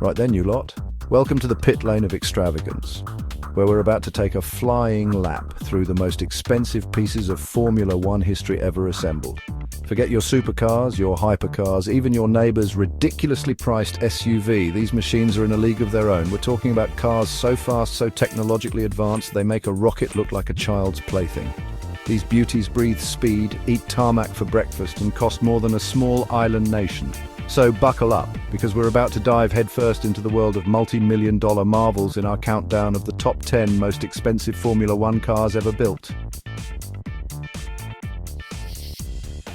Right then, you lot. Welcome to the pit lane of extravagance, where we're about to take a flying lap through the most expensive pieces of Formula One history ever assembled. Forget your supercars, your hypercars, even your neighbor's ridiculously priced SUV. These machines are in a league of their own. We're talking about cars so fast, so technologically advanced, they make a rocket look like a child's plaything. These beauties breathe speed, eat tarmac for breakfast, and cost more than a small island nation. So buckle up, because we're about to dive headfirst into the world of multi-million-dollar marvels in our countdown of the top 10 most expensive Formula One cars ever built.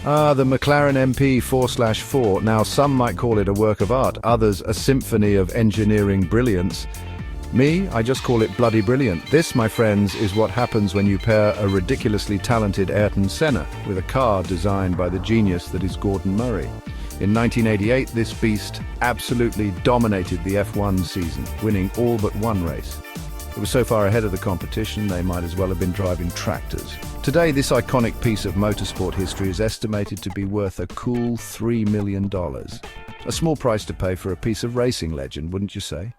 The McLaren MP 4/4. Now, some might call it a work of art, others a symphony of engineering brilliance. Me, I just call it bloody brilliant. This, my friends, is what happens when you pair a ridiculously talented Ayrton Senna with a car designed by the genius that is Gordon Murray. In 1988, this beast absolutely dominated the F1 season, winning all but one race. It was so far ahead of the competition, they might as well have been driving tractors. Today, this iconic piece of motorsport history is estimated to be worth a cool $3 million. A small price to pay for a piece of racing legend, wouldn't you say?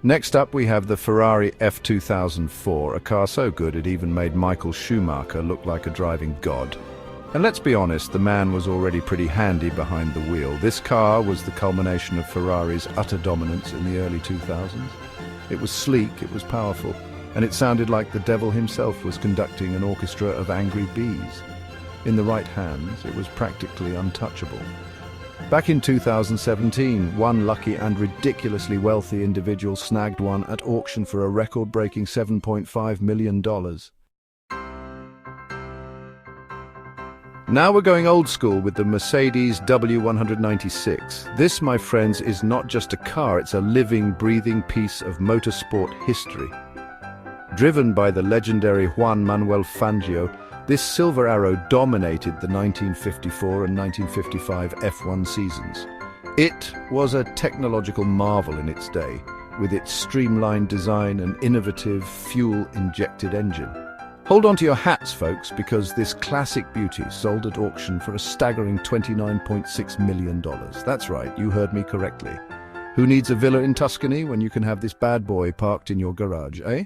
Next up, we have the Ferrari F2004, a car so good it even made Michael Schumacher look like a driving god. And let's be honest, the man was already pretty handy behind the wheel. This car was the culmination of Ferrari's utter dominance in the early 2000s. It was sleek, it was powerful, and it sounded like the devil himself was conducting an orchestra of angry bees. In the right hands, it was practically untouchable. Back in 2017, one lucky and ridiculously wealthy individual snagged one at auction for a record-breaking $7.5 million. Now we're going old school with the Mercedes W196. This, my friends, is not just a car, it's a living, breathing piece of motorsport history. Driven by the legendary Juan Manuel Fangio, this Silver Arrow dominated the 1954 and 1955 F1 seasons. It was a technological marvel in its day, with its streamlined design and innovative fuel-injected engine. Hold on to your hats, folks, because this classic beauty sold at auction for a staggering $29.6 million. That's right, you heard me correctly. Who needs a villa in Tuscany when you can have this bad boy parked in your garage, eh?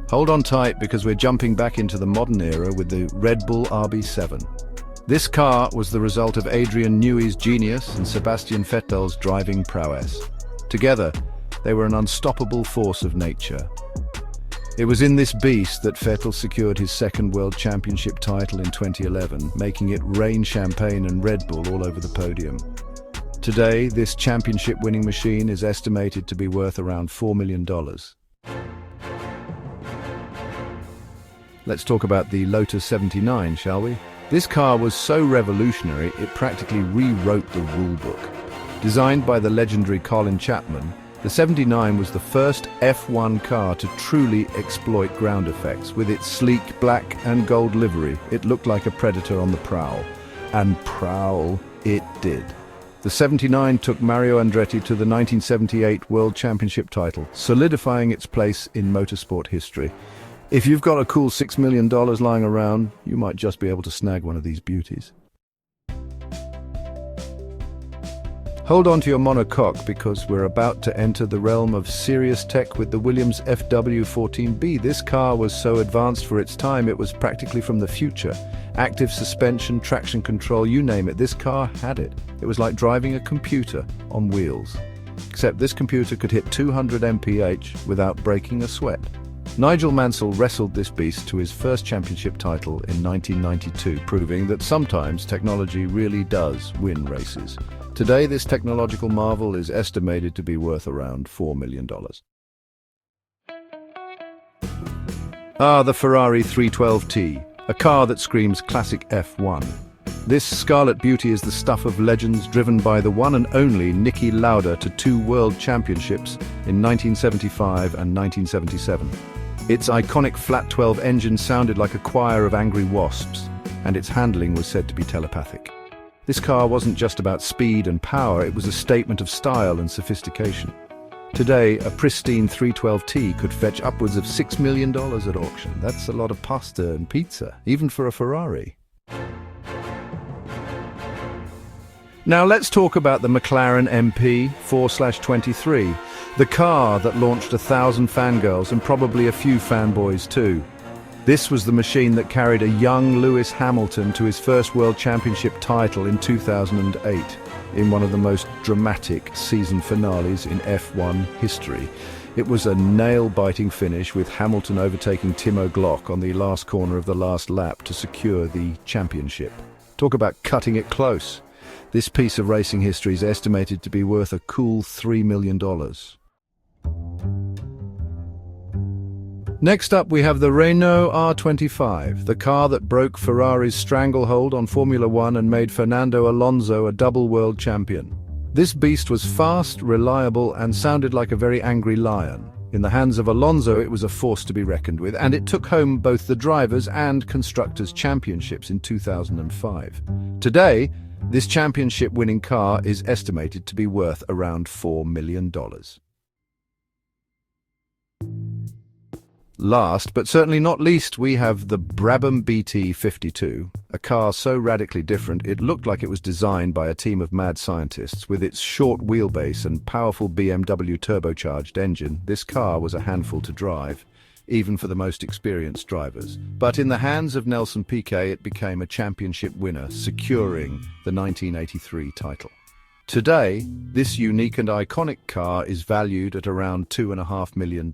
Hold on tight, because we're jumping back into the modern era with the Red Bull RB7. This car was the result of Adrian Newey's genius and Sebastian Vettel's driving prowess. Together, they were an unstoppable force of nature. It was in this beast that Vettel secured his second World Championship title in 2011, making it rain champagne and Red Bull all over the podium. Today, this championship-winning machine is estimated to be worth around $4 million. Let's talk about the Lotus 79, shall we? This car was so revolutionary, it practically rewrote the rulebook. Designed by the legendary Colin Chapman, the 79 was the first F1 car to truly exploit ground effects. With its sleek black and gold livery, it looked like a predator on the prowl. And prowl it did. The 79 took Mario Andretti to the 1978 World Championship title, solidifying its place in motorsport history. If you've got a cool $6 million lying around, you might just be able to snag one of these beauties. Hold on to your monocoque, because we're about to enter the realm of serious tech with the Williams FW14B. This car was so advanced for its time, it was practically from the future. Active suspension, traction control, you name it, this car had it. It was like driving a computer on wheels. Except this computer could hit 200 mph without breaking a sweat. Nigel Mansell wrestled this beast to his first championship title in 1992, proving that sometimes technology really does win races. Today, this technological marvel is estimated to be worth around $4 million. The Ferrari 312T, a car that screams classic F1. This scarlet beauty is the stuff of legends, driven by the one and only Niki Lauda to 2 world championships in 1975 and 1977. Its iconic flat 12 engine sounded like a choir of angry wasps, and its handling was said to be telepathic. This car wasn't just about speed and power, it was a statement of style and sophistication. Today, a pristine 312T could fetch upwards of $6 million at auction. That's a lot of pasta and pizza, even for a Ferrari. Now let's talk about the McLaren MP 4/23, the car that launched 1,000 fangirls and probably a few fanboys too. This was the machine that carried a young Lewis Hamilton to his first World Championship title in 2008, in one of the most dramatic season finales in F1 history. It was a nail-biting finish, with Hamilton overtaking Timo Glock on the last corner of the last lap to secure the championship. Talk about cutting it close. This piece of racing history is estimated to be worth a cool $3 million. Next up, we have the Renault R25, the car that broke Ferrari's stranglehold on Formula One and made Fernando Alonso a double world champion. This beast was fast, reliable, and sounded like a very angry lion. In the hands of Alonso, it was a force to be reckoned with, and it took home both the Drivers' and Constructors' Championships in 2005. Today, this championship-winning car is estimated to be worth around $4 million. Last, but certainly not least, we have the Brabham BT52, a car so radically different it looked like it was designed by a team of mad scientists. With its short wheelbase and powerful BMW turbocharged engine, this car was a handful to drive, even for the most experienced drivers. But in the hands of Nelson Piquet, it became a championship winner, securing the 1983 title. Today, this unique and iconic car is valued at around $2.5 million.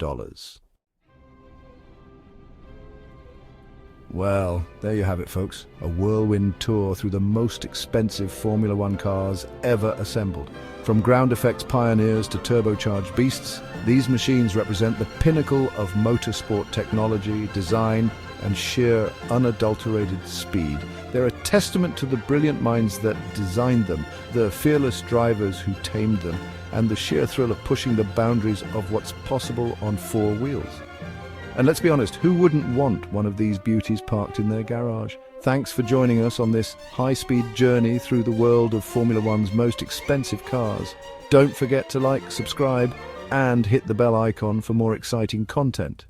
Well, there you have it, folks. A whirlwind tour through the most expensive Formula One cars ever assembled. From ground effects pioneers to turbocharged beasts, these machines represent the pinnacle of motorsport technology, design, and sheer unadulterated speed. They're a testament to the brilliant minds that designed them, the fearless drivers who tamed them, and the sheer thrill of pushing the boundaries of what's possible on four wheels. And let's be honest, who wouldn't want one of these beauties parked in their garage? Thanks for joining us on this high-speed journey through the world of Formula One's most expensive cars. Don't forget to like, subscribe, and hit the bell icon for more exciting content.